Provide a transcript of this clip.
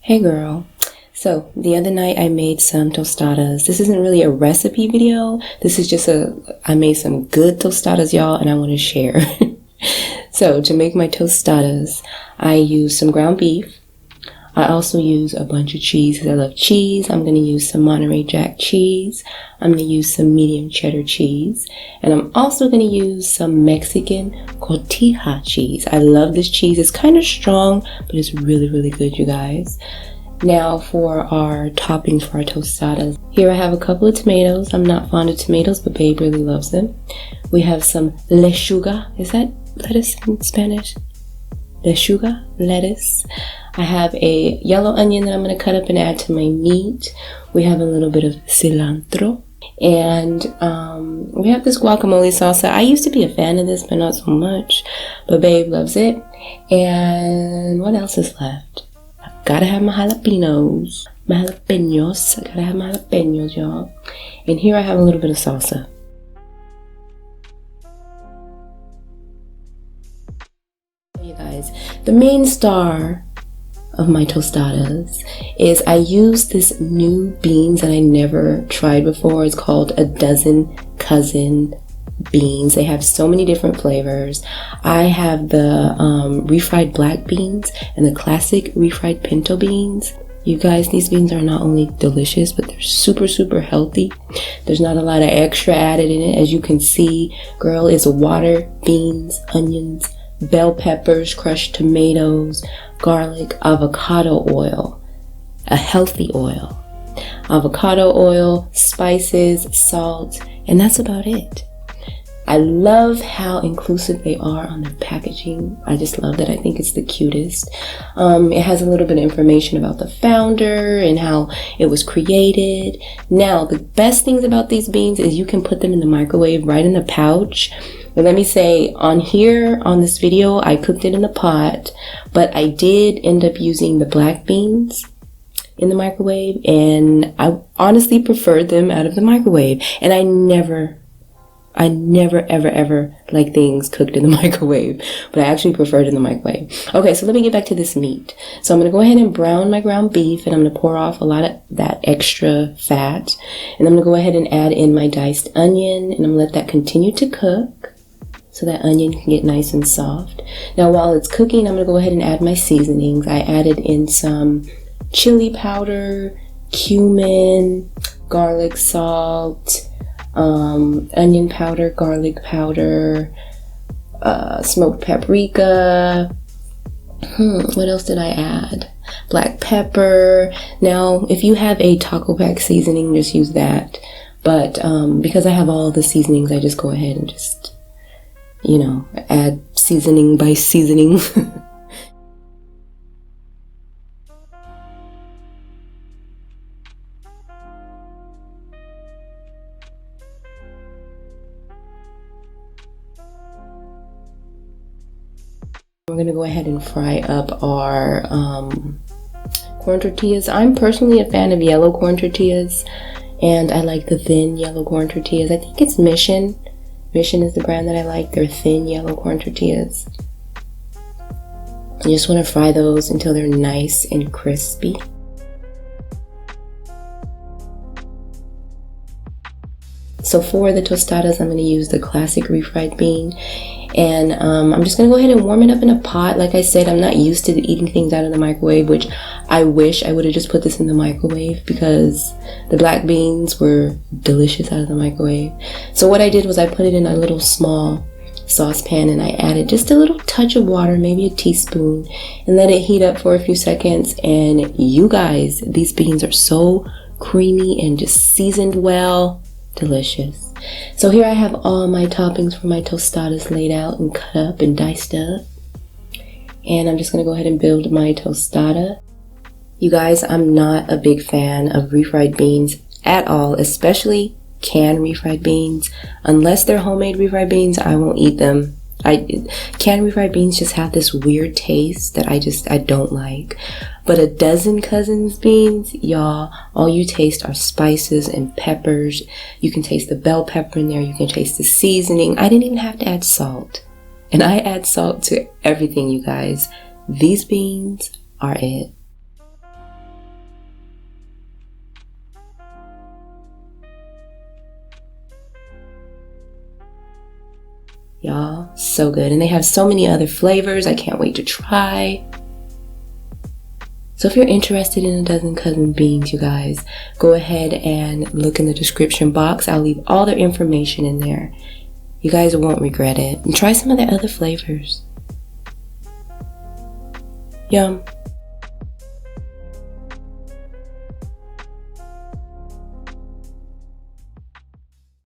Hey girl. So the other night I made some tostadas. This isn't really a recipe video. This is just I made some good tostadas, y'all, and I want to share. So to make my tostadas, I use some ground beef. I also use a bunch of cheese because I love cheese. I'm going to use some Monterey Jack cheese. I'm going to use some medium cheddar cheese. And I'm also going to use some Mexican cotija cheese. I love this cheese. It's kind of strong, but it's really, really good, you guys. Now for our toppings for our tostadas. Here I have a couple of tomatoes. I'm not fond of tomatoes, but babe really loves them. We have some lechuga. Is that lettuce in Spanish? Lechuga, lettuce. I have a yellow onion that I'm going to cut up and add to my meat. We have a little bit of cilantro. And we have this guacamole salsa. I used to be a fan of this, but not so much. But babe loves it. And what else is left? I've got to have my jalapenos. I gotta have my jalapenos, y'all. And here I have a little bit of salsa. You guys, the main star of my tostadas is I use this new beans that I never tried before. It's called a dozen cousin beans. They have so many different flavors. I have the refried black beans and the classic refried pinto beans. You guys, these beans are not only delicious, but they're super, super healthy. There's not a lot of extra added in it. As you can see, girl, it's water, beans, onions, bell peppers, crushed tomatoes, garlic, avocado oil, a healthy oil, avocado oil, spices, salt, and that's about it. I love how inclusive they are on their packaging. I just love that. I think it's the cutest. It has a little bit of information about the founder and how it was created. Now, the best things about these beans is you can put them in the microwave right in the pouch. But let me say, on this video, I cooked it in the pot, but I did end up using the black beans in the microwave, and I honestly preferred them out of the microwave. And I never ever like things cooked in the microwave, but I actually prefer it in the microwave. Okay, so let me get back to this meat. So I'm going to go ahead and brown my ground beef, and I'm going to pour off a lot of that extra fat, and I'm going to go ahead and add in my diced onion, and I'm going to let that continue to cook so that onion can get nice and soft. Now while it's cooking, I'm going to go ahead and add my seasonings. I added in some chili powder, cumin, garlic salt, onion powder, garlic powder, smoked paprika. What else did I add? Black pepper. Now, if you have a taco pack seasoning, just use that. But because I have all the seasonings, I just go ahead and just, add seasoning by seasoning. We're going to go ahead and fry up our corn tortillas. I'm personally a fan of yellow corn tortillas, and I like the thin yellow corn tortillas. I think it's Mission. Mission is the brand that I like. They're thin yellow corn tortillas. You just want to fry those until they're nice and crispy. So for the tostadas, I'm going to use the classic refried bean. And I'm just going to go ahead and warm it up in a pot. Like I said, I'm not used to eating things out of the microwave, which I wish I would have just put this in the microwave because the black beans were delicious out of the microwave. So what I did was I put it in a little small saucepan, and I added just a little touch of water, maybe a teaspoon, and let it heat up for a few seconds. And you guys, these beans are so creamy and just seasoned well. Delicious. So here I have all my toppings for my tostadas laid out and cut up and diced up. And I'm just going to go ahead and build my tostada. You guys, I'm not a big fan of refried beans at all, especially canned refried beans. Unless they're homemade refried beans, I won't eat them. Canned refried beans just have this weird taste that I don't like. But a dozen cousins beans, y'all, all you taste are spices and peppers. You can taste the bell pepper in there. You can taste the seasoning. I didn't even have to add salt. And I add salt to everything, you guys. These beans are it. Y'all, so good. And they have so many other flavors I can't wait to try. So if you're interested in a dozen cousin beans, you guys, go ahead and look in the description box. I'll leave all their information in there. You guys won't regret it. And try some of their other flavors. Yum.